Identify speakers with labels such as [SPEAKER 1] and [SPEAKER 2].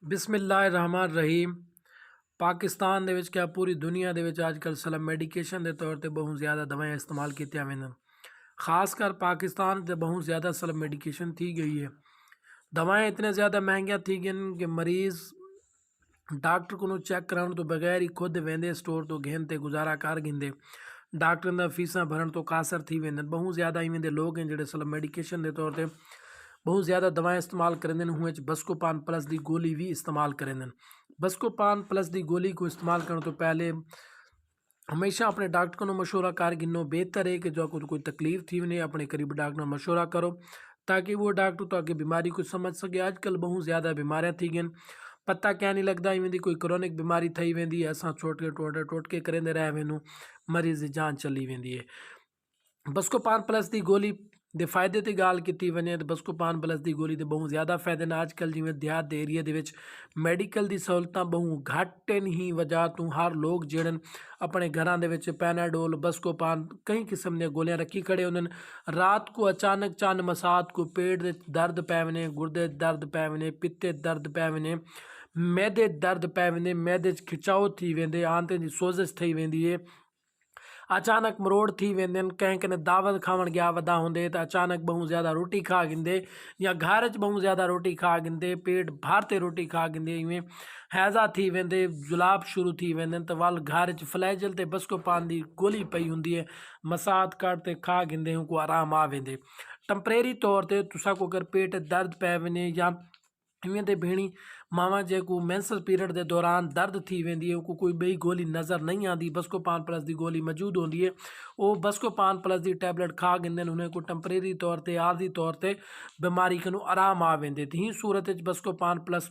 [SPEAKER 1] बिस्मिल्लाहिर्रहमानिर्रहीम। पाकिस्तान दे विच क्या पूरी दुनिया दे विच अजकल सला मेडिकेशन के तौर पर बहुत ज़्यादा दवाएं इस्तेमाल कीतियां वेंदियां। खासकर पाकिस्तान से बहुत ज़्यादा सला मेडिकेशन थी गई है। दवाएं इतने ज़्यादा महंगियां थी गई कि मरीज़ डॉक्टर को चेक कराने तो बगैर ही खुद वेंदे स्टोर तो घेन ते गुजारा कर गिंदे। डॉक्टर दा फीसां भरन तो कासर थी वेंदे। बहुत ज़्यादा इवें दे लोग हैं जिहड़े सला मेडिकेशन के तौर पर बहुत ज़्यादा दवाएं इस्तेमाल करेंदे। हुए बस्कोपान प्लस की गोली भी इस्तेमाल करेंदे। बस्कोपान प्लस की गोली को इस्तेमाल करने तो पहले हमेशा अपने डॉक्टर को मशवरा कर गिनो। बेहतर है कि जो आपको कोई तकलीफ थी उन्हें अपने करीबी डॉक्टर से मशवरा करो ताकि वो डॉक्टर तो आगे बीमारी को समझ सके। आजकल बहुत ज़्यादा बीमारियां थी गई, पता क्या नहीं लगता। इवें कोई क्रोनिक बीमारी थी वेंदी है, असां टोटके करेंदे रह वेनू मरीज़ की जान चली वेंदी है। बस्कोपान प्लस की गोली दे फायदे की गाल की वने तो बस्कोपान प्लस की गोली के बहुत ज़्यादा फायदे ने। अजकल जिमें देहात के एरिया के मैडिकल की सहूलत बहुत घट ही वजह तो हर लोग जड़न अपने घर के पैनाडोल बस्कोपान कई किस्म दी गोलियां रखी खड़े उन्होंने। रात को अचानक चंद मसात को पेट दे दर्द पै वने, गुर्दे दर्द पै वने, पित्ते दर्द पै वने, मैदे दर्द पै वने, मैदे खिंचाव थी वेंदे, आंतें की सोजिश थी वेंदी है, अचानक मरोड़ थी वेंदे। कहीं कहीं दावत खावन गया वदा होंदे तो अचानक बहुत ज़्यादा रोटी खा गिंदे या घर च बहुत ज़्यादा रोटी खा गिंदे, पेट भरते रोटी खा गिंदे। इवें हैजा थी वेंदे, जुलाब शुरू थी वेंदे तो वल घर च फ्लैजल ते बस्कोपान की गोली पई हुंदी है, मसात कट खा गिंदे उनको आराम आ वेंदे। टंपरेरी तौर पर तुसा को अगर पेट दर्द पै वने या इवें ते भेणी मावा जे को मैंसल पीरियड के दौरान दर्द थी वेंदी है, उनको कोई बई गोली नज़र नहीं आती, बस्कोपान प्लस की गोली मौजूद होती है। वो बस्कोपान प्लस की टैबलेट खा गिंदे उन्हें को टंपरेरी तौर पर आरजी तौर पर बीमारी को आराम आ वेंदे। ही सूरत बस्कोपान प्लस